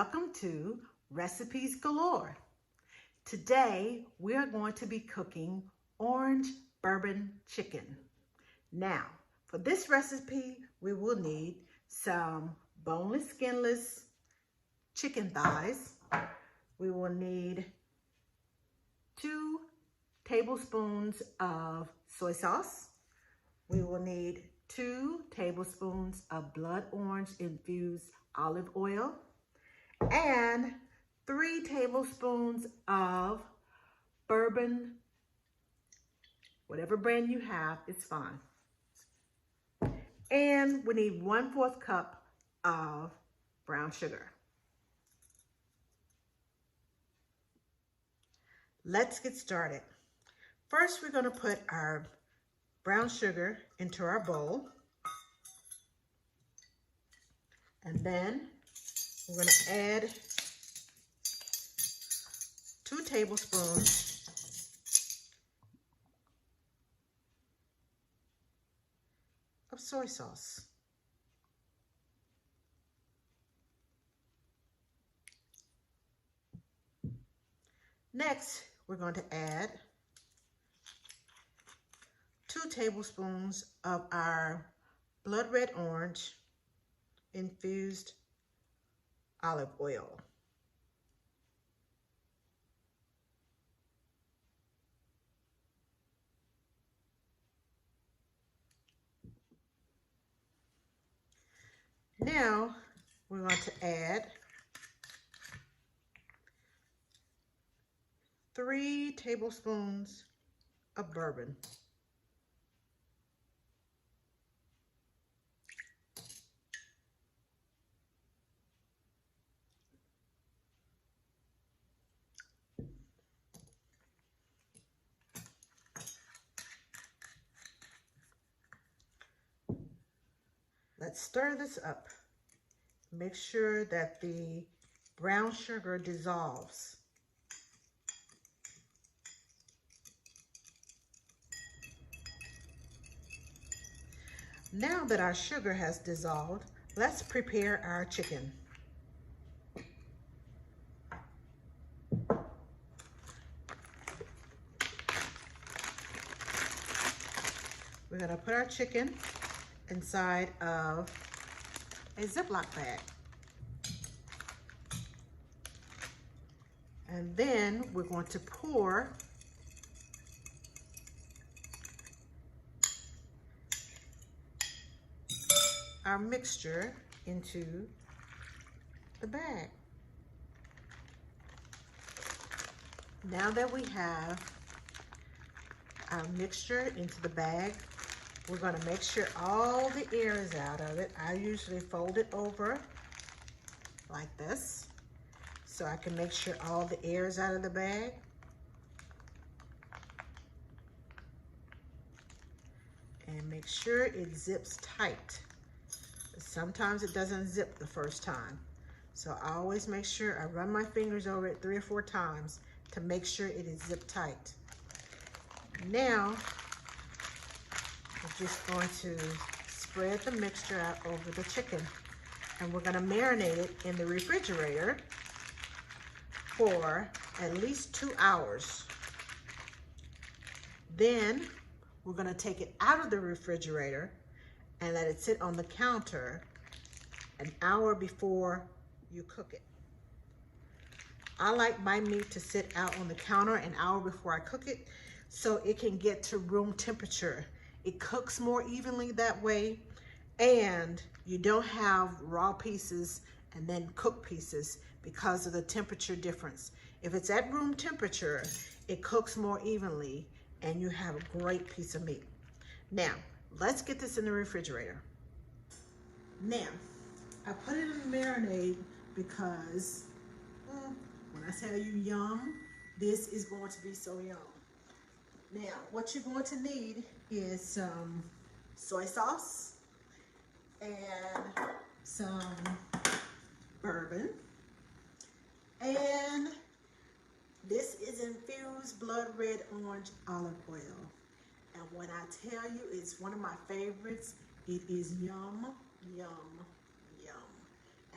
welcome to Recipes Galore. Today we're going to be cooking orange bourbon chicken. Now, for this recipe, we will need some boneless, skinless chicken thighs. We will need 2 tablespoons of soy sauce. We will need 2 tablespoons of blood orange infused olive oil and 3 tablespoons of bourbon. Whatever brand you have, it's fine. And we need 1/4 cup of brown sugar. Let's get started. First, we're going to put our brown sugar into our bowl. And then we're going to add 2 tablespoons of soy sauce. Next, we're going to add 2 tablespoons of our blood red orange infused olive oil. Now we're going to add 3 tablespoons of bourbon. Let's stir this up. Make sure that the brown sugar dissolves. Now that our sugar has dissolved, let's prepare our chicken. We're going to put our chicken inside of a Ziploc bag. And then we're going to pour our mixture into the bag. Now that we have our mixture into the bag, we're going to make sure all the air is out of it. I usually fold it over like this so I can make sure all the air is out of the bag. And make sure it zips tight. Sometimes it doesn't zip the first time. So I always make sure I run my fingers over it 3 or 4 times to make sure it is zipped tight. Now, we're just going to spread the mixture out over the chicken. And we're going to marinate it in the refrigerator for at least 2 hours. Then we're going to take it out of the refrigerator and let it sit on the counter an hour before you cook it. I like my meat to sit out on the counter an hour before I cook it so it can get to room temperature. It cooks more evenly that way, and you don't have raw pieces and then cooked pieces because of the temperature difference. If it's at room temperature, it cooks more evenly and you have a great piece of meat. Now, let's get this in the refrigerator. Now, I put it in the marinade because when I tell you yum, this is going to be so yum. Now, what you're going to need is some soy sauce and some bourbon. And this is infused blood red orange olive oil. And when I tell you it's one of my favorites, it is yum, yum, yum.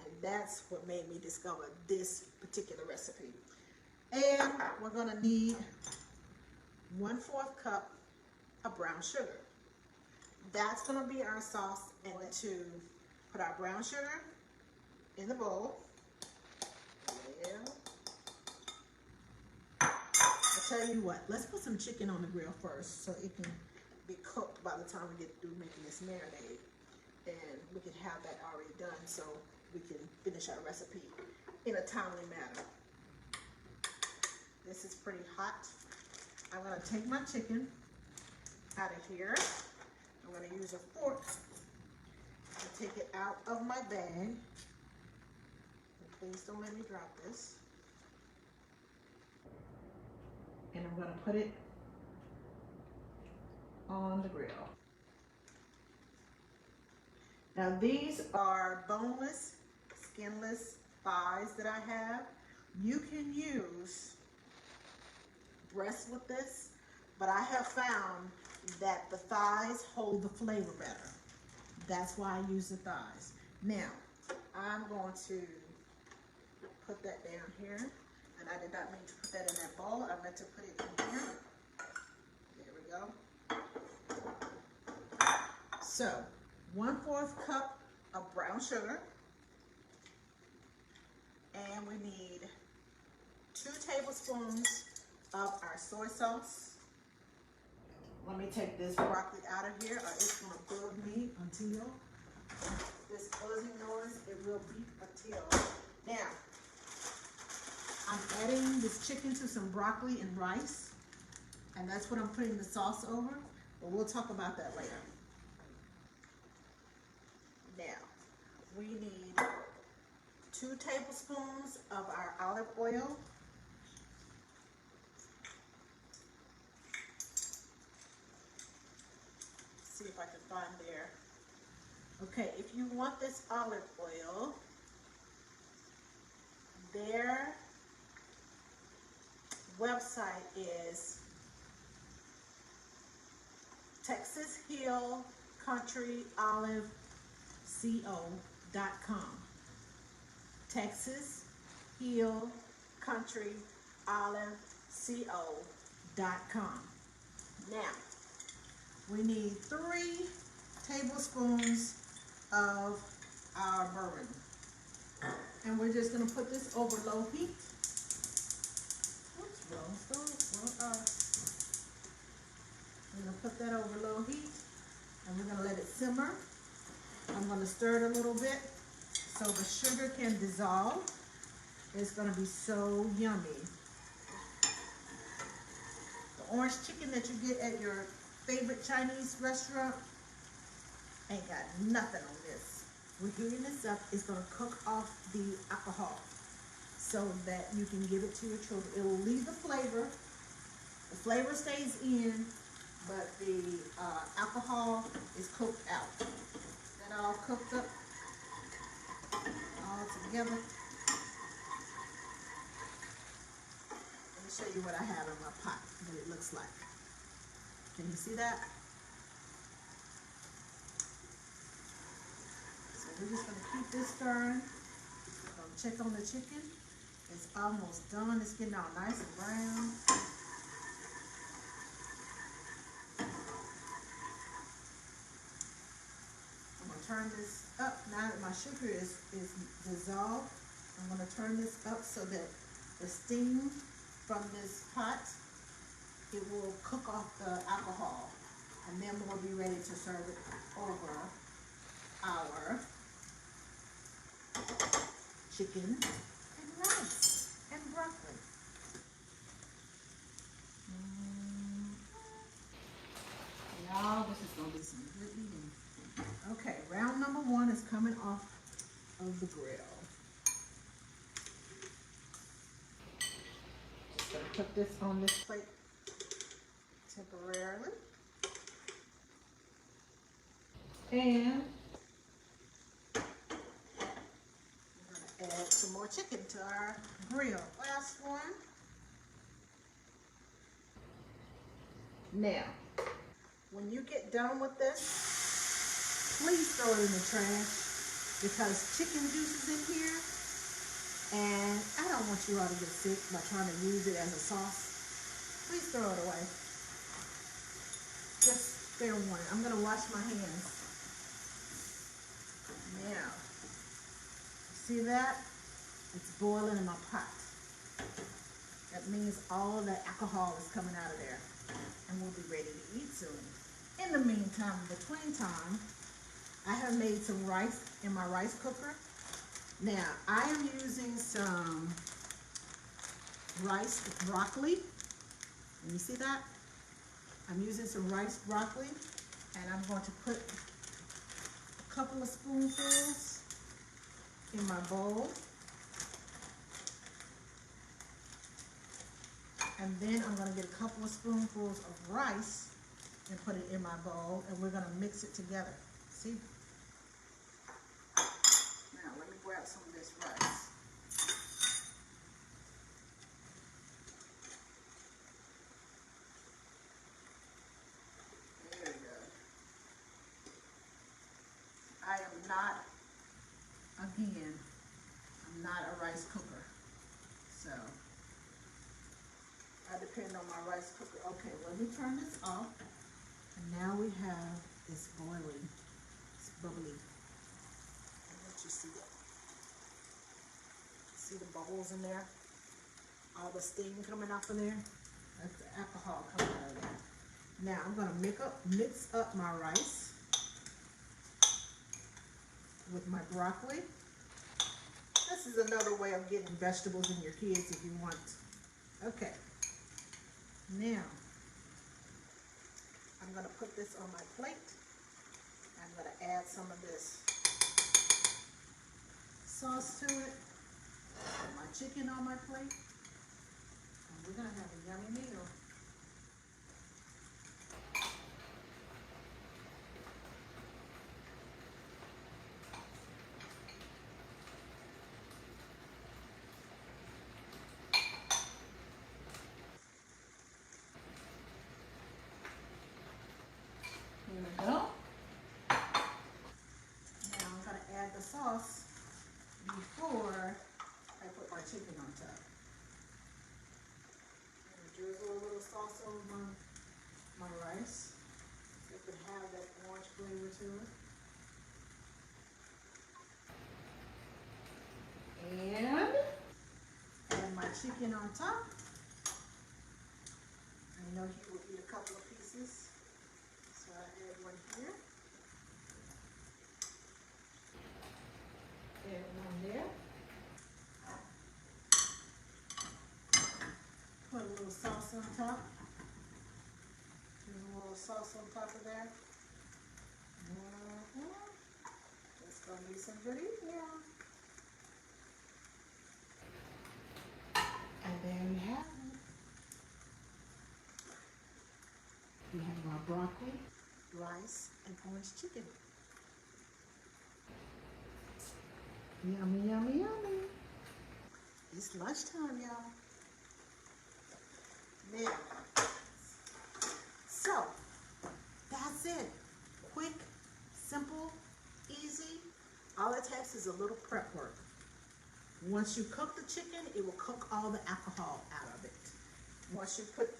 And that's what made me discover this particular recipe. And we're gonna need 1/4 cup of brown sugar. That's gonna be our sauce. And to put our brown sugar in the bowl. Yeah. I'll tell you what, let's put some chicken on the grill first so it can be cooked by the time we get through making this marinade. And we can have that already done so we can finish our recipe in a timely manner. This is pretty hot. I'm gonna take my chicken out of here. I'm gonna use a fork to take it out of my bag. And please don't let me drop this. And I'm gonna put it on the grill. Now these are boneless, skinless thighs that I have. You can use breast with this, but I have found that the thighs hold the flavor better. That's why I use the thighs. Now, I'm going to put that down here, and I did not mean to put that in that bowl. I meant to put it in here. There we go. So, 1/4 cup of brown sugar, and we need 2 tablespoons of our soy sauce. Let me take this broccoli out of here, or it's gonna bug me until this buzzing noise, it will beep until. Now, I'm adding this chicken to some broccoli and rice, and that's what I'm putting the sauce over, but we'll talk about that later. Now, we need 2 tablespoons of our olive oil. See if I can find there. Okay, if you want this olive oil, their website is TexasHillCountryOliveCo.com. TexasHillCountryOliveCo.com. Now, we need 3 tablespoons of our bourbon. And we're just gonna put this over low heat. Oops, wrong stove, wrong earth. We're gonna put that over low heat, and we're gonna let it simmer. I'm gonna stir it a little bit so the sugar can dissolve. It's gonna be so yummy. The orange chicken that you get at your favorite Chinese restaurant ain't got nothing on this. We're heating this up. It's gonna cook off the alcohol so that you can give it to your children. It will leave the flavor. The flavor stays in, but the alcohol is cooked out. That all cooked up all together. Let me show you what I have in my pot, what it looks like. Can you see that? So we're just gonna keep this stirring. We're gonna check on the chicken. It's almost done. It's getting all nice and brown. I'm gonna turn this up now that my sugar is dissolved. I'm gonna turn this up so that the steam from this pot, it will cook off the alcohol, and then we'll be ready to serve it over our chicken and rice and broccoli. Y'all, this is gonna be some good eating. Okay, round number 1 is coming off of the grill. Just gonna put this on this plate temporarily. And we're gonna add some more chicken to our grill. Last one. Now, when you get done with this, please throw it in the trash. because chicken juice is in here, and I don't want you all to get sick by trying to use it as a sauce. Please throw it away. Just fair warning. I'm gonna wash my hands. Now, see that? It's boiling in my pot. That means all of that alcohol is coming out of there, and we'll be ready to eat soon. In the meantime, between time, I have made some rice in my rice cooker. Now, I am using some rice broccoli. Can you see that? I'm using some rice broccoli, and I'm going to put a couple of spoonfuls in my bowl. And then I'm going to get a couple of spoonfuls of rice and put it in my bowl, and we're going to mix it together. See? Now, let me grab some of this rice. There we go. I am not, again, I'm not a rice cooker. So, I depend on my rice cooker. Okay, let me turn this off. And now we have this boiling. It's bubbly. I'll let you see it. See the bubbles in there? All the steam coming off of there? That's the alcohol coming out of there. Now I'm gonna mix up my rice with my broccoli. This is another way of getting vegetables in your kids if you want. Okay. Now, I'm going to put this on my plate. I'm going to add some of this sauce to it. Put my chicken on my plate. And we're going to have a yummy meal. Here we go. Now I'm going to add the sauce before I put my chicken on top. I'm going to drizzle a little sauce over my rice so it can have that orange flavor to it. And add my chicken on top. I know he will eat a couple of pieces. So I add one here, add one there, put a little sauce on top, there's a little sauce on top of that. It's going to be some good eating. And there we have it. We have our broccoli, rice, and orange chicken. Yummy, yummy, yummy. It's lunchtime, y'all. Now, so, that's it. Quick, simple, easy. All it takes is a little prep work. Once you cook the chicken, it will cook all the alcohol out of it. Once you put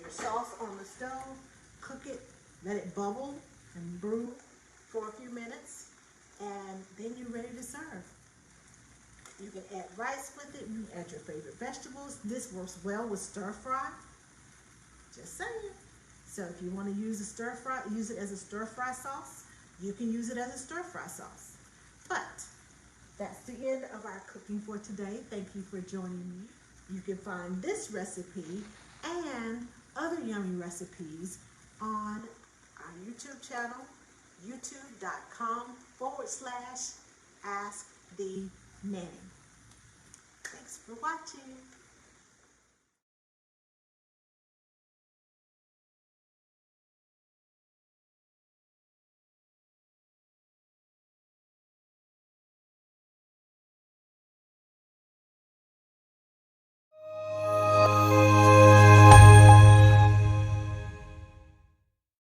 your sauce on the stove, cook it, let it bubble and brew for a few minutes, and then you're ready to serve. You can add rice with it, you can add your favorite vegetables. This works well with stir fry. Just saying. So if you want to use a stir fry, use it as a stir fry sauce, you can use it as a stir fry sauce. But that's the end of our cooking for today. Thank you for joining me. You can find this recipe and other yummy recipes on our YouTube channel, youtube.com/AskTheNanny. Thanks for watching.